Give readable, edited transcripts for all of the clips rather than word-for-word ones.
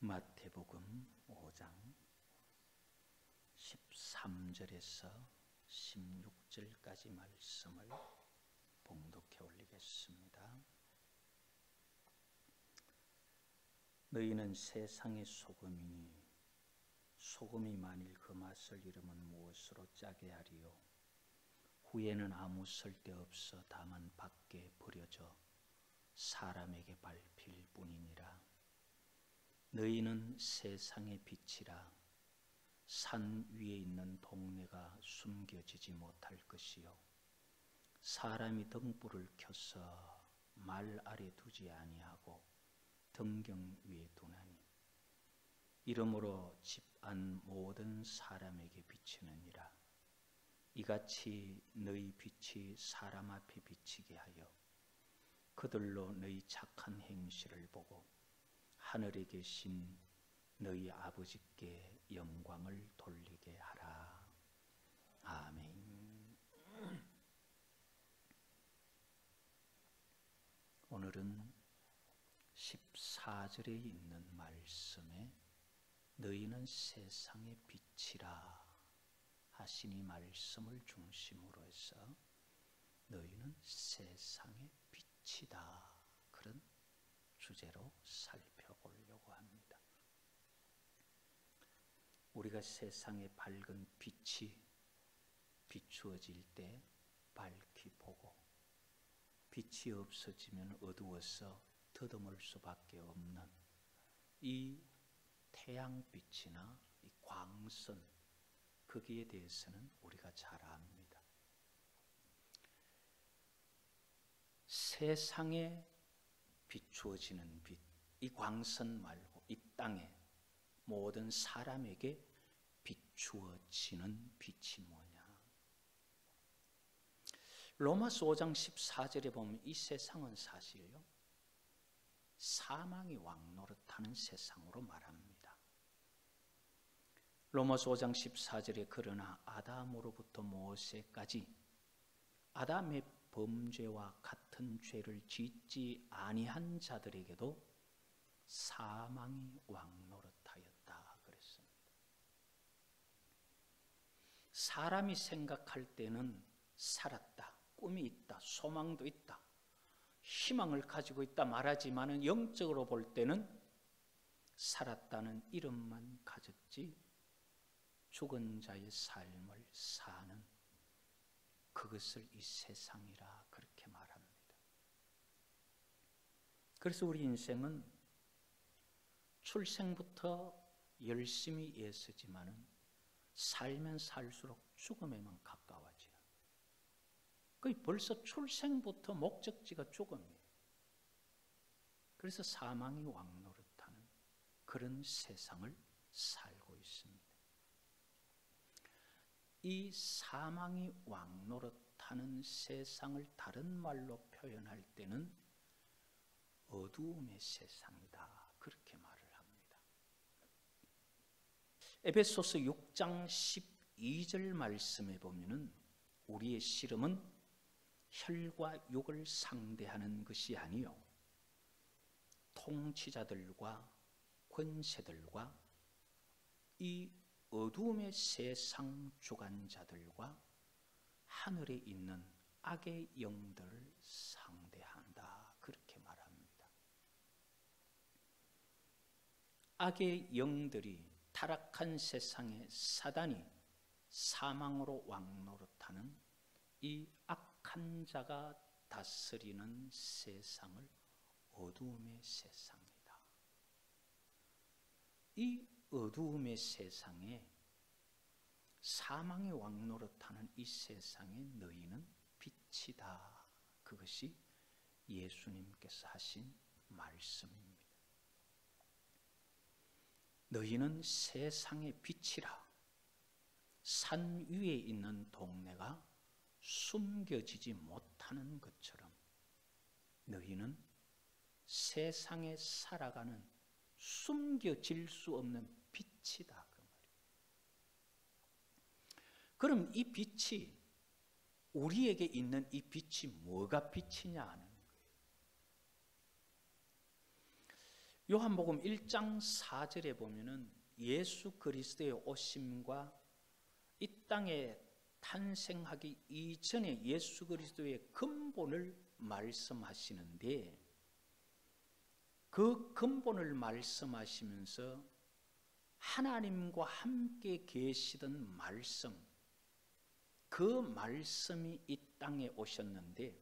마태복음 5장 13절에서 16절까지 말씀을 봉독해 올리겠습니다. 너희는 세상의 소금이니 소금이 만일 그 맛을 잃으면 무엇으로 짜게 하리요? 후에는 아무 쓸데없어 다만 밖에 버려져 사람에게 밟힐 뿐이니라. 너희는 세상의 빛이라. 산 위에 있는 동네가 숨겨지지 못할 것이요 사람이 등불을 켜서 말 아래 두지 아니하고 등경 위에 두나니 이러므로 집 안 모든 사람에게 비치느니라. 이같이 너희 빛이 사람 앞에 비치게 하여 그들로 너희 착한 행실을 보고 하늘에 계신 너희 아버지께 영광을 돌리게 하라. 아멘. 오늘은 14절에 있는 말씀에 너희는 세상의 빛이라 하시니 말씀을 중심으로 해서 너희는 세상의 빛이다, 그런 주제로 살펴보려고 합니다. 우리가 세상에 밝은 빛이 비추어질 때 밝히 보고 빛이 없어지면 어두워서 더듬을 수밖에 없는 이 태양빛이나 이 광선, 거기에 대해서는 우리가 잘 압니다. 세상에 비추어지는 빛, 이 광선 말고 이 땅에 모든 사람에게 비추어지는 빛이 뭐냐? 로마서 5장 14절에 보면 이 세상은 사실요 사망이 왕노릇하는 세상으로 말합니다. 로마서 5장 14절에 그러나 아담으로부터 모세까지 아담의 범죄와 같은 죄를 짓지 아니한 자들에게도 사망이 왕노릇하였다 그랬습니다. 사람이 생각할 때는 살았다, 꿈이 있다, 소망도 있다, 희망을 가지고 있다 말하지만 영적으로 볼 때는 살았다는 이름만 가졌지 죽은 자의 삶을 사는 그것을 이 세상이라 그렇게 말합니다. 그래서 우리 인생은 출생부터 열심히 애쓰지만은 살면 살수록 죽음에만 가까워져요. 거의 벌써 출생부터 목적지가 죽음이에요. 그래서 사망이 왕노릇하는 그런 세상을 살고 있습니다. 이 사망이 왕노릇하는 세상을 다른 말로 표현할 때는 어두움의 세상이다, 그렇게 말을 합니다. 에베소서 6장 12절 말씀에 보면은 우리의 씨름은 혈과 육을 상대하는 것이 아니요 통치자들과 권세들과 이 어두움의 세상 주관자들과 하늘에 있는 악의 영들을 상대한다, 그렇게 말합니다. 악의 영들이 타락한 세상에 사단이 사망으로 왕노릇하는 이 악한 자가 다스리는 세상을 어두움의 세상이다. 이 어두움의 세상에 사망의 왕노릇하는 이 세상에 너희는 빛이다. 그것이 예수님께서 하신 말씀입니다. 너희는 세상의 빛이라. 산 위에 있는 동네가 숨겨지지 못하는 것처럼 너희는 세상에 살아가는 숨겨질 수 없는 빛이다, 그 말이에요. 그럼 이 빛이, 우리에게 있는 이 빛이 뭐가 빛이냐 하는 거예요. 요한복음 1장 4절에 보면은 예수 그리스도의 오심과 이 땅에 탄생하기 이전에 예수 그리스도의 근본을 말씀하시는데, 그 근본을 말씀하시면서 하나님과 함께 계시던 말씀, 그 말씀이 이 땅에 오셨는데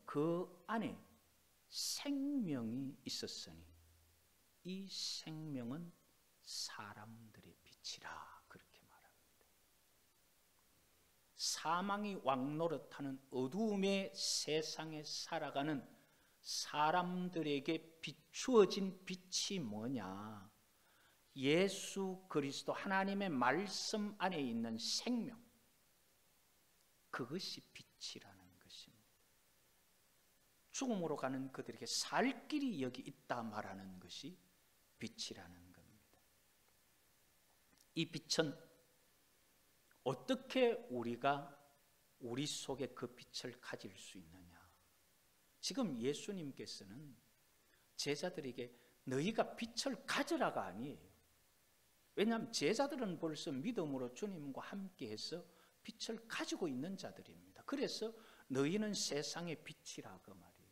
그 안에 생명이 있었으니 이 생명은 사람들의 빛이라, 그렇게 말합니다. 사망이 왕노릇하는 어두움의 세상에 살아가는 사람들에게 비추어진 빛이 뭐냐? 예수 그리스도 하나님의 말씀 안에 있는 생명, 그것이 빛이라는 것입니다. 죽음으로 가는 그들에게 살 길이 여기 있다 말하는 것이 빛이라는 겁니다. 이 빛은 어떻게 우리가 우리 속에 그 빛을 가질 수 있느냐? 지금 예수님께서는 제자들에게 너희가 빛을 가져라가 아니에요. 왜냐하면 제자들은 벌써 믿음으로 주님과 함께해서 빛을 가지고 있는 자들입니다. 그래서 너희는 세상의 빛이라 그 말이에요.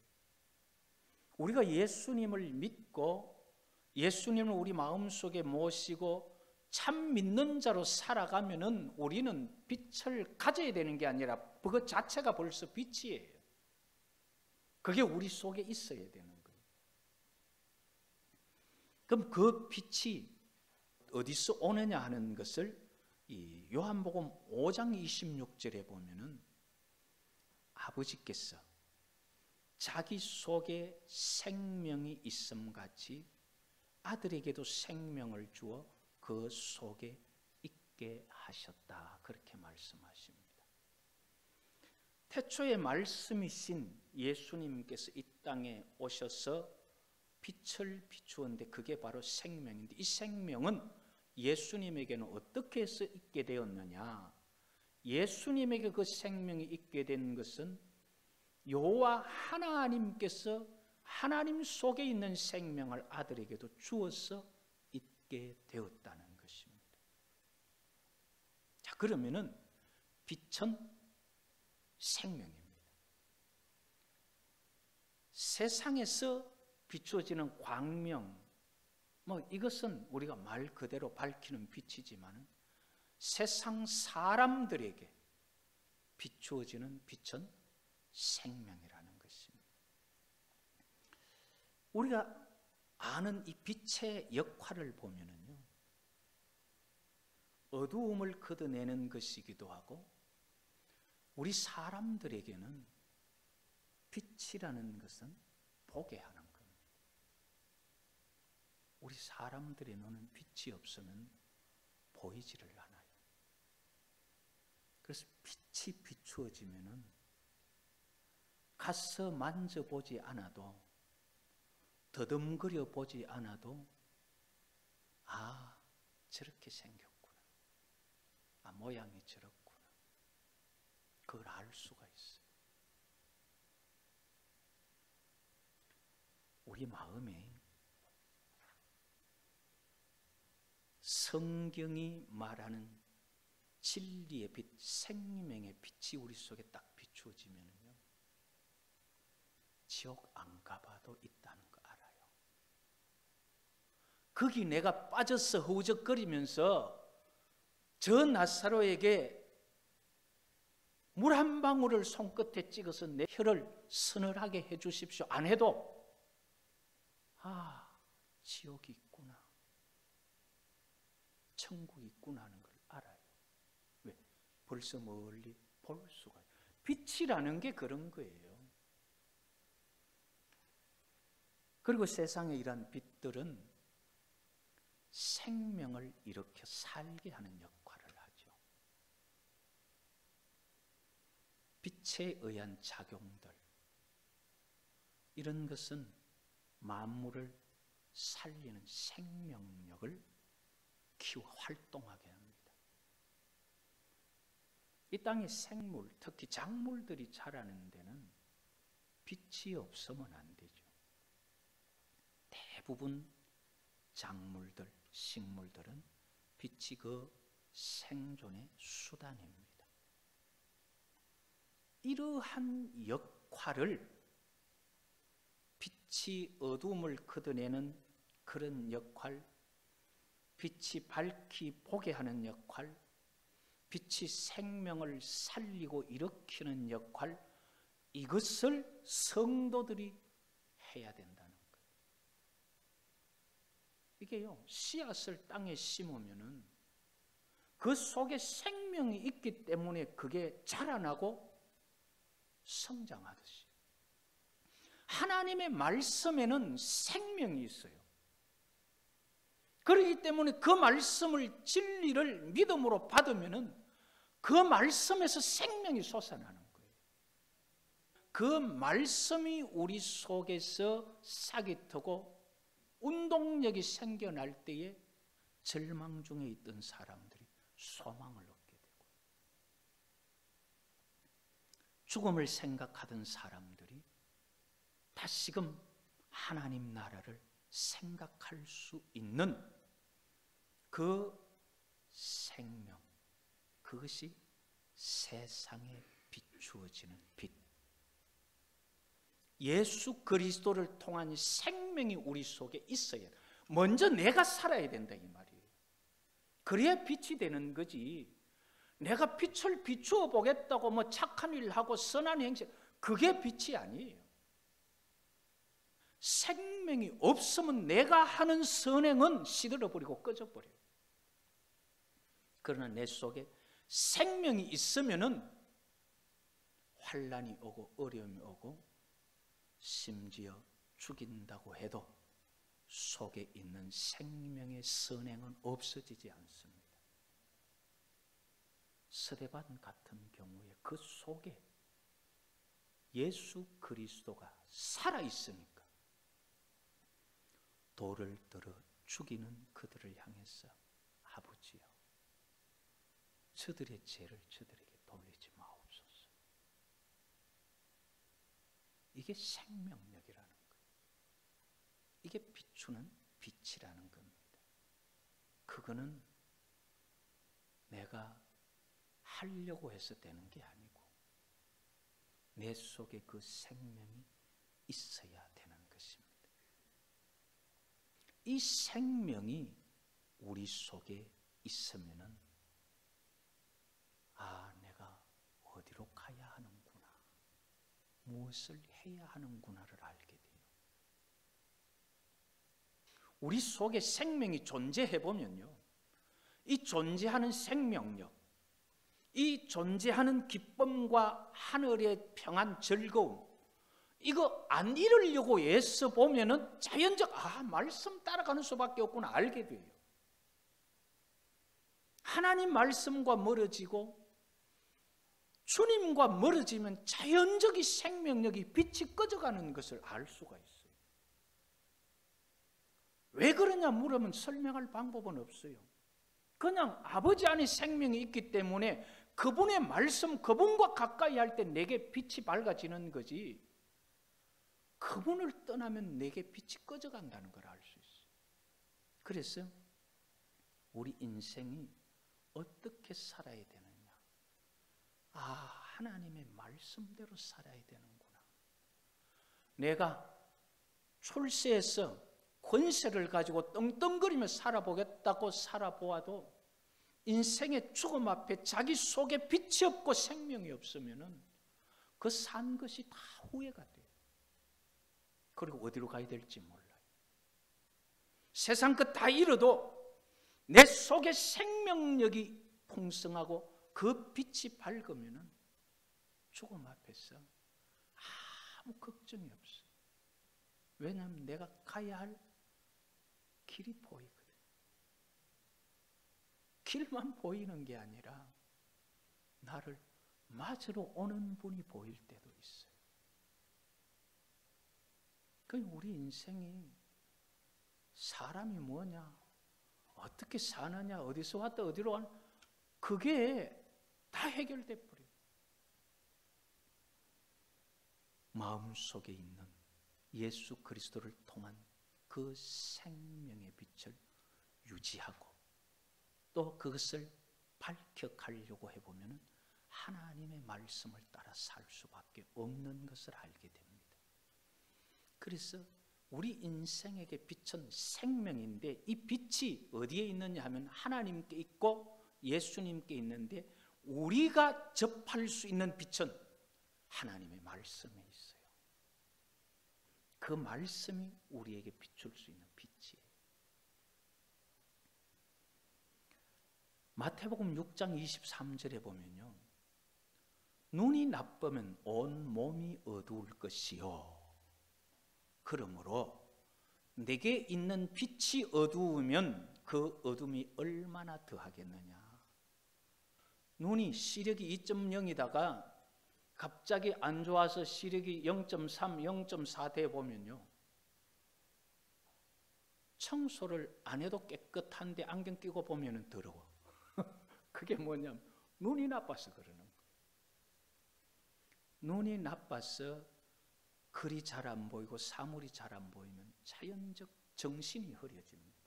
우리가 예수님을 믿고 예수님을 우리 마음속에 모시고 참 믿는 자로 살아가면은 우리는 빛을 가져야 되는 게 아니라 그것 자체가 벌써 빛이에요. 그게 우리 속에 있어야 되는 거예요. 그럼 그 빛이 어디서 오느냐 하는 것을 이 요한복음 5장 26절에 보면은 아버지께서 자기 속에 생명이 있음같이 아들에게도 생명을 주어 그 속에 있게 하셨다, 그렇게 말씀하십니다. 태초의 말씀이신 예수님께서 이 땅에 오셔서 빛을 비추었는데 그게 바로 생명인데, 이 생명은 예수님에게는 어떻게 해서 있게 되었느냐? 예수님에게 그 생명이 있게 된 것은 여호와 하나님께서 하나님 속에 있는 생명을 아들에게도 주어서 있게 되었다는 것입니다. 자, 그러면은 빛은 생명입니다. 세상에서 비추어지는 광명, 이것은 우리가 말 그대로 밝히는 빛이지만 세상 사람들에게 비추어지는 빛은 생명이라는 것입니다. 우리가 아는 이 빛의 역할을 보면은요, 어두움을 걷어내는 것이기도 하고, 우리 사람들에게는 빛이라는 것은 보게 하는 겁니다. 우리 사람들의 눈은 빛이 없으면 보이지를 않아요. 그래서 빛이 비추어지면은 가서 만져보지 않아도, 더듬거려 보지 않아도, 아, 저렇게 생겼구나, 아, 모양이 저렇구나, 그걸 알 수가 있어요. 우리 마음에 성경이 말하는 진리의 빛, 생명의 빛이 우리 속에 딱 비추어지면요, 지옥 안 가봐도 있다는 거 알아요. 거기 내가 빠져서 허우적거리면서 저 나사로에게 물 한 방울을 손끝에 찍어서 내 혀를 서늘하게 해주십시오 안 해도, 아, 지옥이 있구나, 천국이 있구나 하는 걸 알아요. 왜? 벌써 멀리 볼 수가 있어요. 빛이라는 게 그런 거예요. 그리고 세상에 이런 빛들은 생명을 일으켜 살게 하는 역할을 하죠. 빛에 의한 작용들, 이런 것은 만물을 살리는 생명력을 키워 활동하게 합니다. 이 땅의 생물, 특히 작물들이 자라는 데는 빛이 없으면 안 되죠. 대부분 작물들, 식물들은 빛이 그 생존의 수단입니다. 이러한 역할을, 빛이 어둠을 걷어내는 그런 역할, 빛이 밝히 보게 하는 역할, 빛이 생명을 살리고 일으키는 역할, 이것을 성도들이 해야 된다는 거예요. 이게요, 씨앗을 땅에 심으면은 그 속에 생명이 있기 때문에 그게 자라나고 성장하듯이, 하나님의 말씀에는 생명이 있어요. 그렇기 때문에 그 말씀을, 진리를 믿음으로 받으면은 그 말씀에서 생명이 솟아나는 거예요. 그 말씀이 우리 속에서 싹이 트고 운동력이 생겨날 때에 절망 중에 있던 사람들이 소망을 얻게 되고, 죽음을 생각하던 사람들이 다시금 하나님 나라를 생각할 수 있는 그 생명, 그것이 세상에 비추어지는 빛, 예수 그리스도를 통한 생명이 우리 속에 있어야 돼. 먼저 내가 살아야 된다 이 말이에요. 그래야 빛이 되는 거지. 내가 빛을 비추어 보겠다고 뭐 착한 일 하고 선한 행실, 그게 빛이 아니에요. 생명이 없으면 내가 하는 선행은 시들어버리고 꺼져버려요. 그러나 내 속에 생명이 있으면은 환난이 오고 어려움이 오고 심지어 죽인다고 해도 속에 있는 생명의 선행은 없어지지 않습니다. 스데반 같은 경우에 그 속에 예수 그리스도가 살아있으니까 돌을 들어 죽이는 그들을 향해서 아버지여, 저들의 죄를 저들에게 돌리지 마옵소서. 이게 생명력이라는 거예요. 이게 비추는 빛이라는 겁니다. 그거는 내가 하려고 해서 되는 게 아니고 내 속에 그 생명이 있어야 되는 것입니다. 이 생명이 우리 속에 있으면은 내가 어디로 가야 하는구나, 무엇을 해야 하는구나를 알게 돼요. 우리 속에 생명이 존재해 보면요, 이 존재하는 생명력, 이 존재하는 기쁨과 하늘의 평안, 즐거움, 이거 안 잃으려고 애써 보면은 자연적 말씀 따라가는 수밖에 없구나 알게 돼요. 하나님 말씀과 멀어지고 주님과 멀어지면 자연적인 생명력이 빛이 꺼져가는 것을 알 수가 있어요. 왜 그러냐 물으면 설명할 방법은 없어요. 그냥 아버지 안에 생명이 있기 때문에 그분의 말씀, 그분과 가까이 할 때 내게 빛이 밝아지는 거지, 그분을 떠나면 내게 빛이 꺼져간다는 걸 알 수 있어요. 그래서 우리 인생이 어떻게 살아야 되느냐, 하나님의 말씀대로 살아야 되는구나. 내가 출세해서 권세를 가지고 떵떵거리며 살아보겠다고 살아보아도 인생의 죽음 앞에 자기 속에 빛이 없고 생명이 없으면은 그 산 것이 다 후회가 돼요. 그리고 어디로 가야 될지 몰라요. 세상 것 다 잃어도 내 속에 생명력이 풍성하고 그 빛이 밝으면은 죽음 앞에서 아무 걱정이 없어요. 왜냐하면 내가 가야 할 길이 보이거든. 길만 보이는 게 아니라 나를 맞으러 오는 분이 보일 때도 있어요. 그러니까 우리 인생이 사람이 뭐냐, 어떻게 사느냐, 어디서 왔다 어디로 가냐, 그게 다 해결돼 버려요. 마음속에 있는 예수 그리스도를 통한 그 그 생명의 빛을 유지하고 또 그것을 밝혀가려고 해보면 하나님의 말씀을 따라 살 수밖에 없는 것을 알게 됩니다. 그래서 우리 인생에게 빛은 생명인데 이 빛이 어디에 있느냐 하면 하나님께 있고 예수님께 있는데 우리가 접할 수 있는 빛은 하나님의 말씀에 있어요. 그 말씀이 우리에게 비출 수 있는 빛이에요. 마태복음 6장 23절에 보면요, 눈이 나쁘면 온 몸이 어두울 것이요, 그러므로 내게 있는 빛이 어두우면 그 어둠이 얼마나 더하겠느냐. 눈이 시력이 2.0이다가 갑자기 안 좋아서 시력이 0.3, 0.4 돼 보면요, 청소를 안 해도 깨끗한데 안경 끼고 보면 더러워. 그게 뭐냐면 눈이 나빠서 그러는 거예요. 눈이 나빠서 글이 잘 안 보이고 사물이 잘 안 보이면 자연적 정신이 흐려집니다.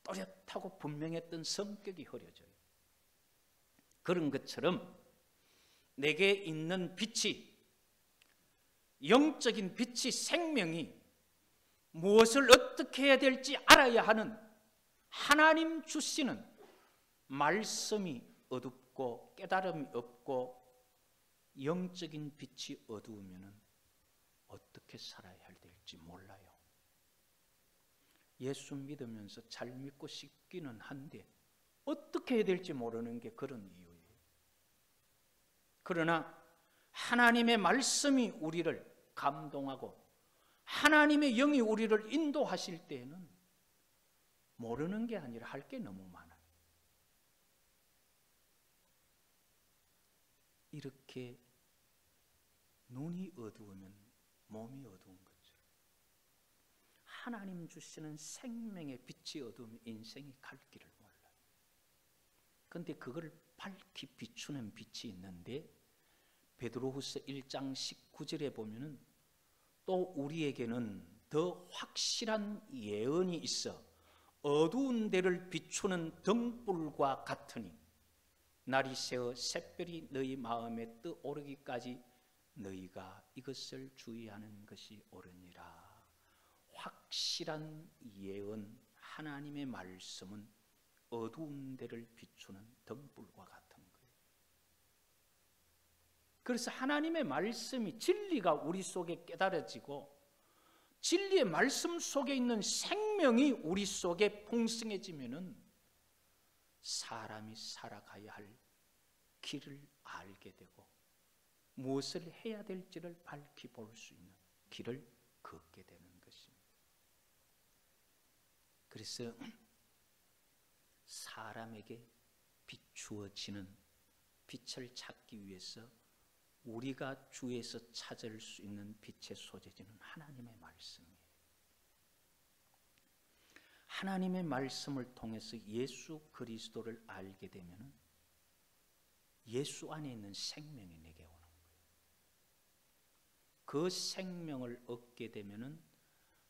또렷하고 분명했던 성격이 흐려져요. 그런 것처럼 내게 있는 빛이, 영적인 빛이, 생명이 무엇을 어떻게 해야 될지 알아야 하는 하나님 주시는 말씀이 어둡고 깨달음이 없고 영적인 빛이 어두우면 어떻게 살아야 될지 몰라요. 예수 믿으면서 잘 믿고 싶기는 한데 어떻게 해야 될지 모르는 게 그런 이유예요. 그러나 하나님의 말씀이 우리를 감동하고 하나님의 영이 우리를 인도하실 때에는 모르는 게 아니라 할 게 너무 많아요. 이렇게 눈이 어두우면 몸이 어두운 것처럼 하나님 주시는 생명의 빛이 어두우면 인생이 갈 길을 몰라요. 그런데 그걸 밝히 비추는 빛이 있는데 베드로후서 1장 19절에 보면은 또 우리에게는 더 확실한 예언이 있어 어두운 데를 비추는 등불과 같으니 날이 새어 샛별이 너희 마음에 뜨오르기까지 너희가 이것을 주의하는 것이 옳으니라. 확실한 예언, 하나님의 말씀은 어두운 데를 비추는 등불과 같은 거예요. 그래서 하나님의 말씀이, 진리가 우리 속에 깨달아지고 진리의 말씀 속에 있는 생명이 우리 속에 풍성해지면은 사람이 살아가야 할 길을 알게 되고 무엇을 해야 될지를 밝히 볼 수 있는 길을 걷게 되는 것입니다. 그래서 사람에게 비추어지는 빛을 찾기 위해서 우리가 주에서 찾을 수 있는 빛의 소재지는 하나님의 말씀이에요. 하나님의 말씀을 통해서 예수 그리스도를 알게 되면 예수 안에 있는 생명이 내게 오는 거예요. 그 생명을 얻게 되면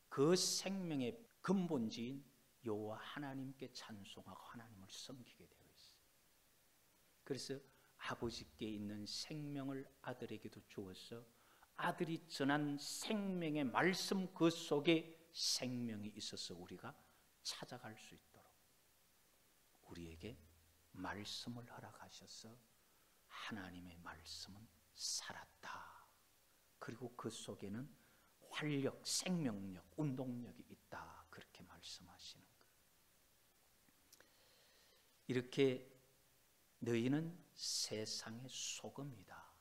그 생명의 근본지인 여호와 하나님께 찬송하고 하나님을 섬기게 되어 있어요. 그래서 아버지께 있는 생명을 아들에게도 주어서 아들이 전한 생명의 말씀 그 속에 생명이 있어서 우리가 찾아갈 수 있도록 우리에게 말씀을 허락하셔서 하나님의 말씀은 살았다. 그리고 그 속에는 활력, 생명력, 운동력이 있다. 그렇게 말씀하시는 거예요. 이렇게 너희는 세상의 소금이다.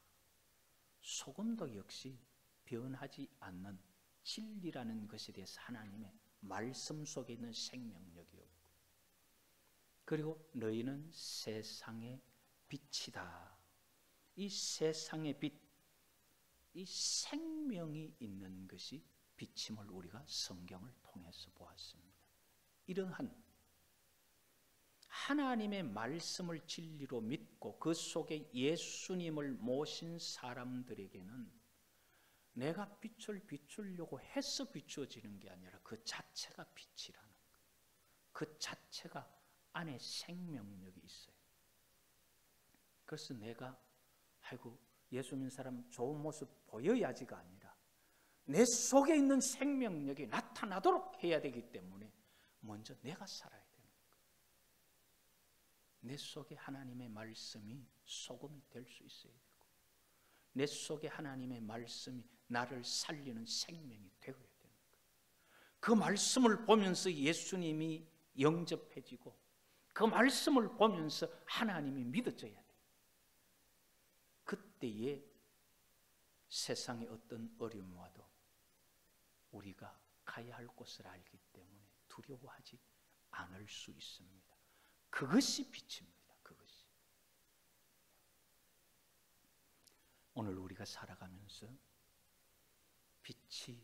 소금도 역시 변하지 않는 진리라는 것에 대해서 하나님의 말씀 속에 있는 생명력이었고, 그리고 너희는 세상의 빛이다. 이 세상의 빛, 이 생명이 있는 것이 빛임을 우리가 성경을 통해서 보았습니다. 이러한 하나님의 말씀을 진리로 믿고 그 속에 예수님을 모신 사람들에게는 내가 빛을 비추려고 해서 비추어지는 게 아니라 그 자체가 빛이라는 거예요. 그 자체가 안에 생명력이 있어요. 그래서 내가 아이고 예수 믿는 사람 좋은 모습 보여야지가 아니라 내 속에 있는 생명력이 나타나도록 해야 되기 때문에 먼저 내가 살아야 되는 거예요. 내 속에 하나님의 말씀이 소금이 될 수 있어야 되고 내 속에 하나님의 말씀이 나를 살리는 생명이 되어야 되는 거예요. 그 말씀을 보면서 예수님이 영접해지고 그 말씀을 보면서 하나님이 믿어져야 돼요. 그때에 세상의 어떤 어려움 와도 우리가 가야 할 곳을 알기 때문에 두려워하지 않을 수 있습니다. 그것이 빛입니다. 그것이. 오늘 우리가 살아가면서 빛이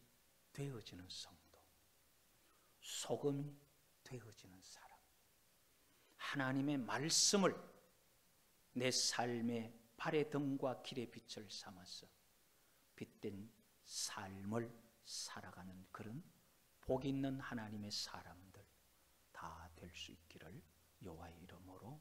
되어지는 성도, 소금이 되어지는 사람, 하나님의 말씀을 내 삶의 발의 등과 길의 빛을 삼아서 빛된 삶을 살아가는 그런 복 있는 하나님의 사람들 다 될 수 있기를 여호와의 이름으로